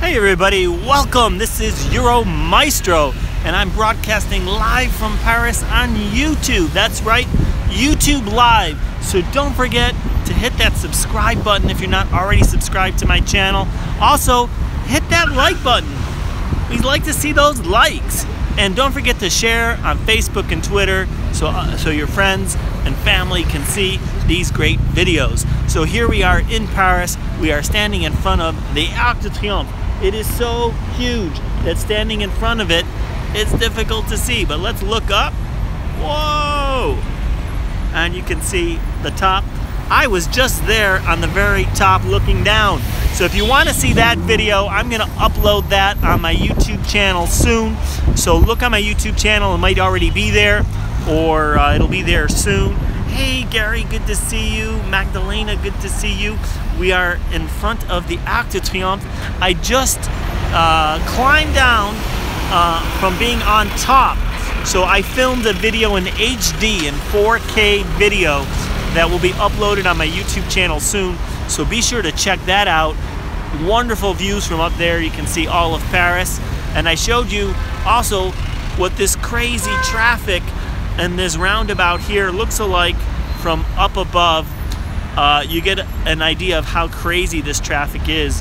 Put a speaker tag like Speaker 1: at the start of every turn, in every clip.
Speaker 1: Hey everybody, welcome. This is Euro Maestro and I'm broadcasting live from Paris on YouTube. That's right, YouTube Live. So don't forget to hit that subscribe button if you're not already subscribed to my channel. Also, hit that like button. We'd like to see those likes. And don't forget to share on Facebook and Twitter so your friends and family can see these great videos. So here we are in Paris. We are standing in front of the Arc de Triomphe. It is so huge that standing in front of it, it's difficult to see. But let's look up. Whoa! And you can see the top. I was just there on the very top looking down. So if you want to see that video, I'm going to upload that on my YouTube channel soon. So look on my YouTube channel. It might already be there or it'll be there soon. Hey Gary, good to see you. Magdalena, good to see you. We are in front of the Arc de Triomphe. I just climbed down from being on top. So I filmed a video in HD, in 4K video, that will be uploaded on my YouTube channel soon. So be sure to check that out. Wonderful views from up there. You can see all of Paris. And I showed you also what this crazy traffic and this roundabout here looks like from up above. You get an idea of how crazy this traffic is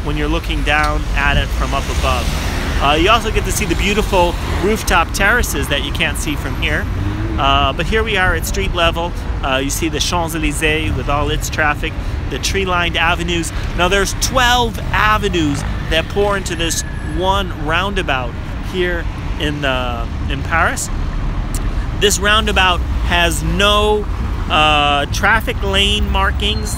Speaker 1: when you're looking down at it from up above. You also get to see the beautiful rooftop terraces that you can't see from here. But here we are at street level. You see the Champs-Elysées with all its traffic, the tree-lined avenues. Now there's 12 avenues that pour into this one roundabout here in Paris. This roundabout has no traffic lane markings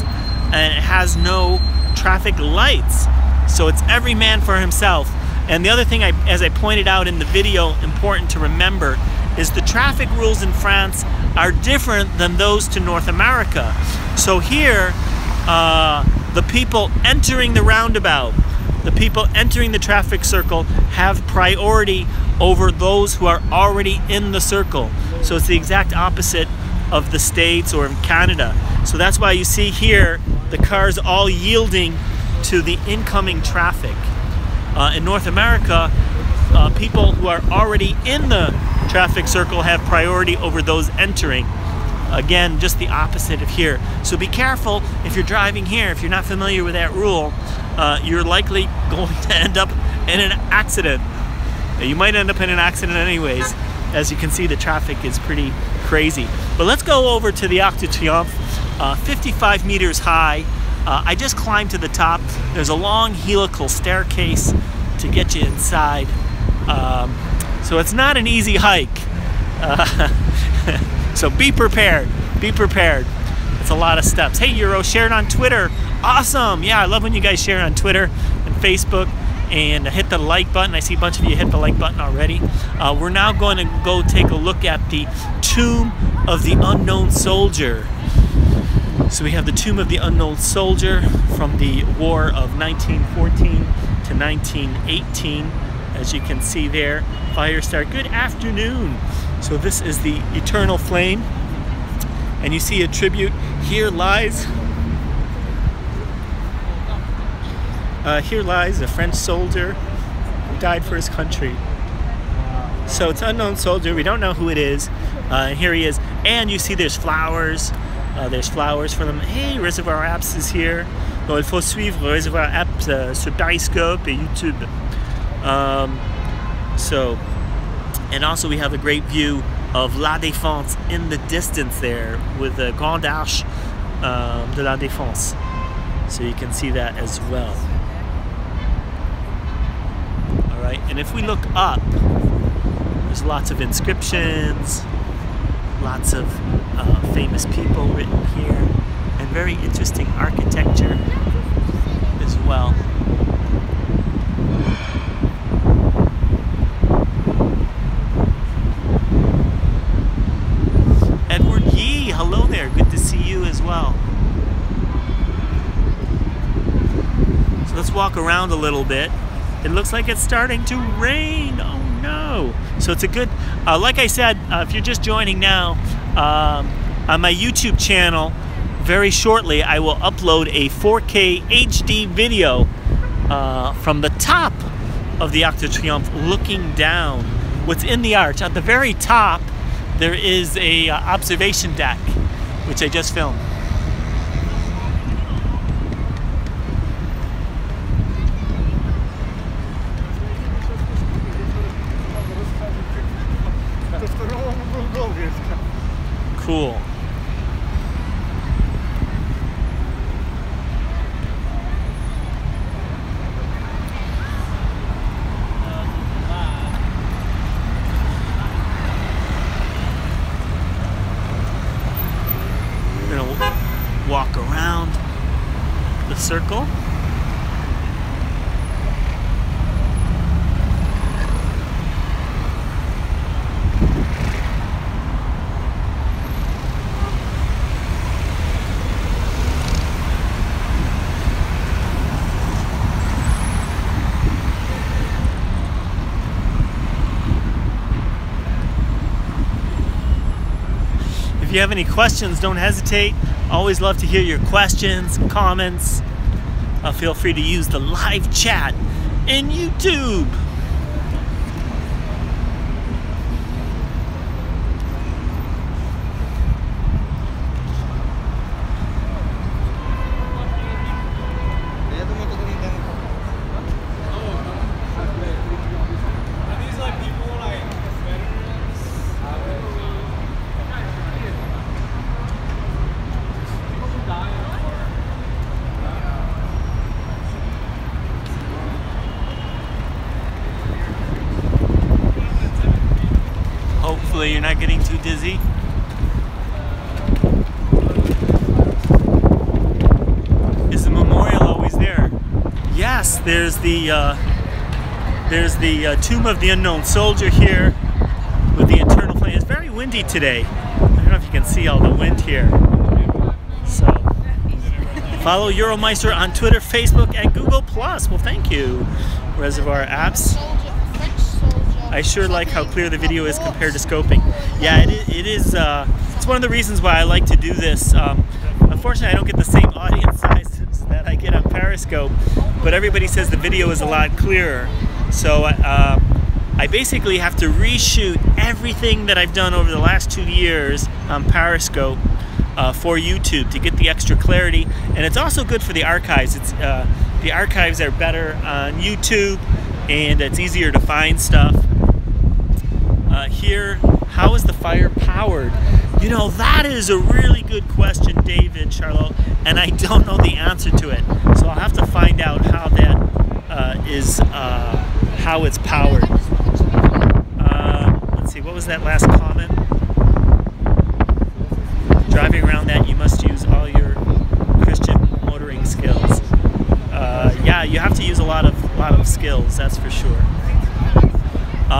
Speaker 1: and it has no traffic lights. So it's every man for himself. And the other thing, as I pointed out in the video, important to remember is the traffic rules in France are different than those to North America. So here, the people entering the roundabout, the people entering the traffic circle have priority over those who are already in the circle. So it's the exact opposite of the States or in Canada. So that's why you see here the cars all yielding to the incoming traffic. In North America, people who are already in the traffic circle have priority over those entering. Again, just the opposite of here. So be careful if you're driving here. If you're not familiar with that rule, you're likely going to end up in an accident. You might end up in an accident anyways. As you can see, the traffic is pretty crazy. But let's go over to the Arc de Triomphe, 55 meters high. I just climbed to the top. There's a long helical staircase to get you inside. So it's not an easy hike. So be prepared, be prepared. It's a lot of steps. Hey Euro, share it on Twitter. Awesome, yeah, I love when you guys share on Twitter and Facebook and hit the like button. I see a bunch of you hit the like button already. We're now going to go take a look at the Tomb of the Unknown Soldier. So we have the Tomb of the Unknown Soldier from the War of 1914 to 1918. As you can see there, fire start. Good afternoon. So this is the Eternal Flame. And you see a tribute. Here lies a French soldier who died for his country. So it's Unknown Soldier. We don't know who it is. And here he is. And you see there's flowers. There's flowers for them. Hey, Reservoir Apps is here. Donc, il faut suivre Reservoir Apps sur Periscope et YouTube. And also we have a great view of La Défense in the distance there with the Grande Arche de la Défense. So you can see that as well. All right, and if we look up, there's lots of inscriptions, lots of famous people written here, and very interesting architecture as well. Hello there, good to see you as well. So let's walk around a little bit. It looks like it's starting to rain. Oh no. So it's a good, like I said, if you're just joining now, on my YouTube channel, very shortly I will upload a 4K HD video from the top of the Arc de Triomphe looking down. What's in the arch? At the very top there is a observation deck, which I just filmed. Cool. We're gonna walk around the circle. If you have any questions, don't hesitate. Always love to hear your questions, comments. Feel free to use the live chat in YouTube. Hopefully you're not getting too dizzy. Is the memorial always there? Yes, there's the tomb of the unknown soldier here with the eternal flame. It's very windy today. I don't know if you can see all the wind here. So follow Euromaestro on Twitter, Facebook, and Google+. Well, thank you, Reservoir Apps. I sure like how clear the video is compared to scoping. Yeah, it is. It's one of the reasons why I like to do this. Unfortunately, I don't get the same audience size that I get on Periscope, but everybody says the video is a lot clearer. So I basically have to reshoot everything that I've done over the last 2 years on Periscope for YouTube to get the extra clarity. And it's also good for the archives. It's the archives are better on YouTube, and it's easier to find stuff. Here, how is the fire powered? You know, that is a really good question, David, Charlotte, and I don't know the answer to it. So I'll have to find out how that how it's powered. Let's see, what was that last comment? Driving around that, you must use all your Christian motoring skills. Yeah, you have to use a lot of skills, that's for sure.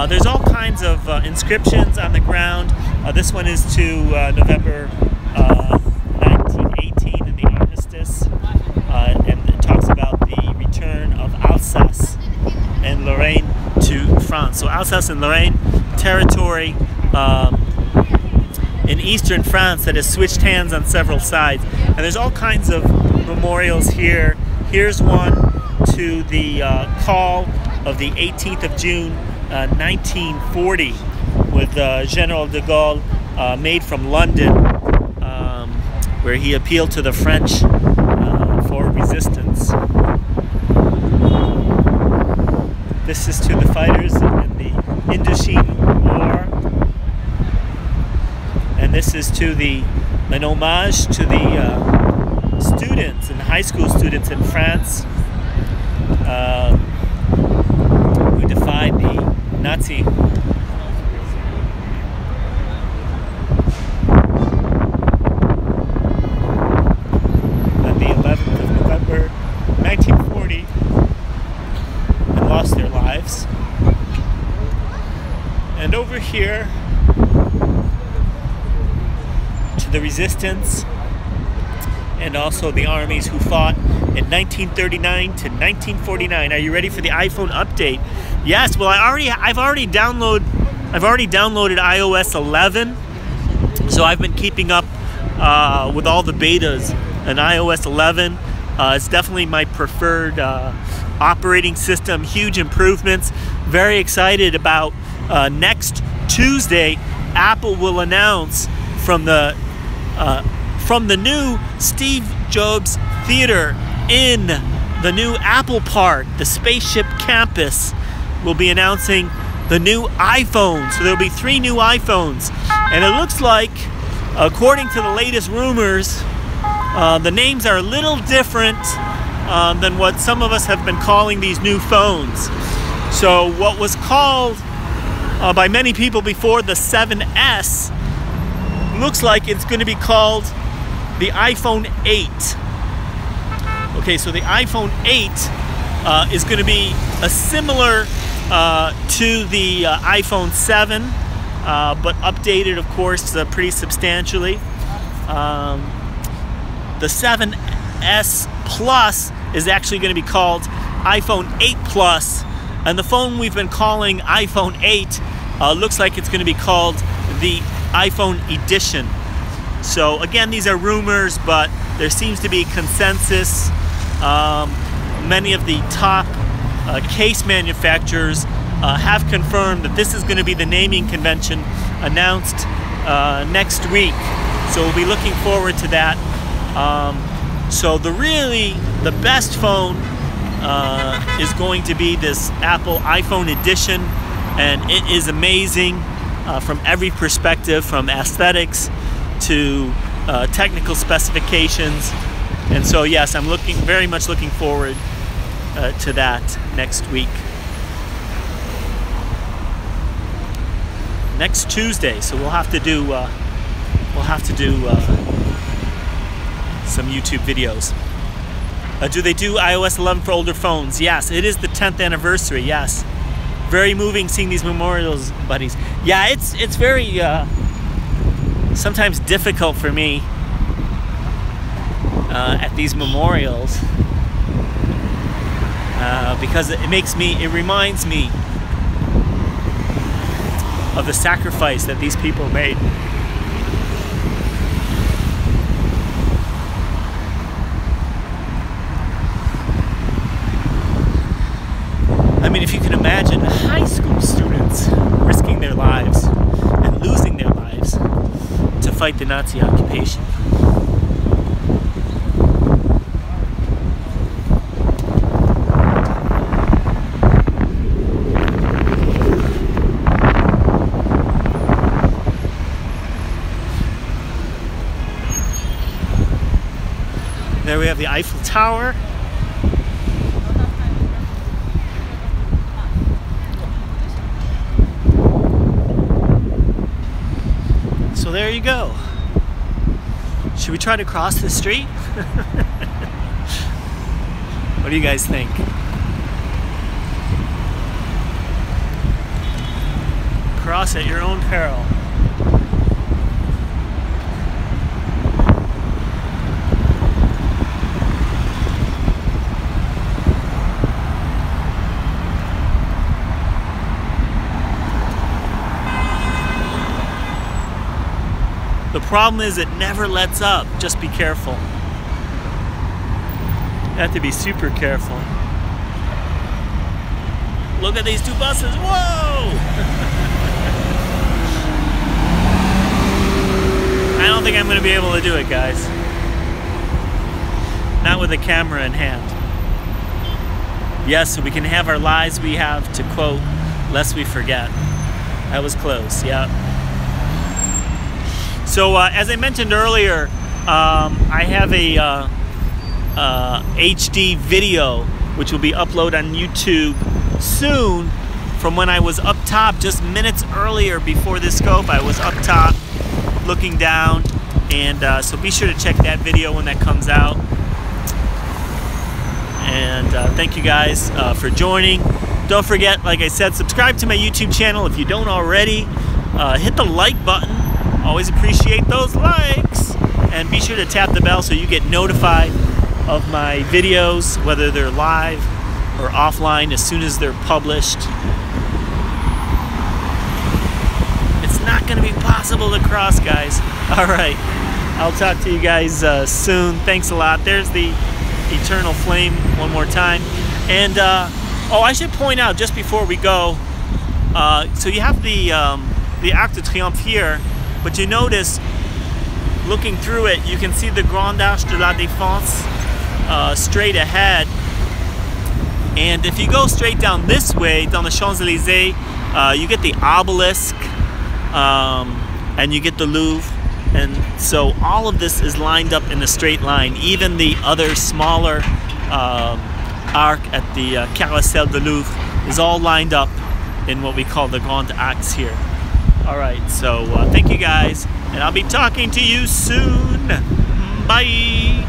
Speaker 1: There's all kinds of inscriptions on the ground. This one is to November 1918 in the armistice, and it talks about the return of Alsace and Lorraine to France. So Alsace and Lorraine, territory in eastern France that has switched hands on several sides. And there's all kinds of memorials here. Here's one to the call of the 18th of June 1940 with General de Gaulle, made from London, where he appealed to the French for resistance. This is to the fighters in the Indochine War, and this is to an homage to the students and high school students in France who defied the Nazi. On the 11th of November 1940 and lost their lives. And over here to the resistance and also the armies who fought in 1939 to 1949. Are you ready for the iPhone update? Yes. Well, I've already downloaded iOS 11, so I've been keeping up with all the betas. And iOS 11 is definitely my preferred operating system, huge improvements. Very excited about next Tuesday. Apple will announce from the new Steve Jobs Theater in the new Apple Park, the Spaceship Campus, will be announcing the new iPhone. So there'll be 3 new iPhones, and it looks like, according to the latest rumors, the names are a little different than what some of us have been calling these new phones. So what was called by many people before the 7S looks like it's going to be called the iPhone 8. Okay, so the iPhone 8 is going to be a similar to the iPhone 7, but updated, of course, pretty substantially. The 7S Plus is actually going to be called iPhone 8 Plus, and the phone we've been calling iPhone 8 looks like it's going to be called the iPhone Edition. So again, these are rumors, but there seems to be consensus. Many of the top case manufacturers have confirmed that this is going to be the naming convention announced next week. So we'll be looking forward to that. So the best phone is going to be this Apple iPhone Edition, and it is amazing from every perspective, from aesthetics to technical specifications. And so yes, I'm very much looking forward to that next week. Next Tuesday, so we'll have to do some YouTube videos. Do they do iOS 11 for older phones? Yes, it is the 10th anniversary. Yes, very moving seeing these memorials, buddies. Yeah, it's very sometimes difficult for me at these memorials because it reminds me of the sacrifice that these people made. I mean, if you can imagine high school students risking their lives and losing their lives to fight the Nazi occupation. There we have the Eiffel Tower. So there you go. Should we try to cross the street? What do you guys think? Cross at your own peril. The problem is it never lets up. Just be careful. You have to be super careful. Look at these 2 buses. Whoa! I don't think I'm going to be able to do it, guys. Not with a camera in hand. Yes, so we can have our lives we have, to quote, lest we forget. That was close, yeah. So as I mentioned earlier, I have a HD video which will be uploaded on YouTube soon from when I was up top just minutes earlier before this scope. I was up top looking down, and so be sure to check that video when that comes out. And thank you guys for joining. Don't forget, like I said, subscribe to my YouTube channel if you don't already. Hit the like button. Always appreciate those likes, and be sure to tap the bell so you get notified of my videos, whether they're live or offline, as soon as they're published. It's not going to be possible to cross, guys. All right, I'll talk to you guys soon. Thanks a lot. There's the eternal flame one more time. And oh, I should point out just before we go, so you have the Arc de Triomphe here, but you notice looking through it, you can see the Grande Arche de la Défense straight ahead. And if you go straight down this way, down the Champs-Elysées, you get the obelisk, and you get the Louvre. And so all of this is lined up in a straight line. Even the other smaller arc at the Carrousel de Louvre is all lined up in what we call the Grand Axe here. All right, so thank you guys, and I'll be talking to you soon. Bye.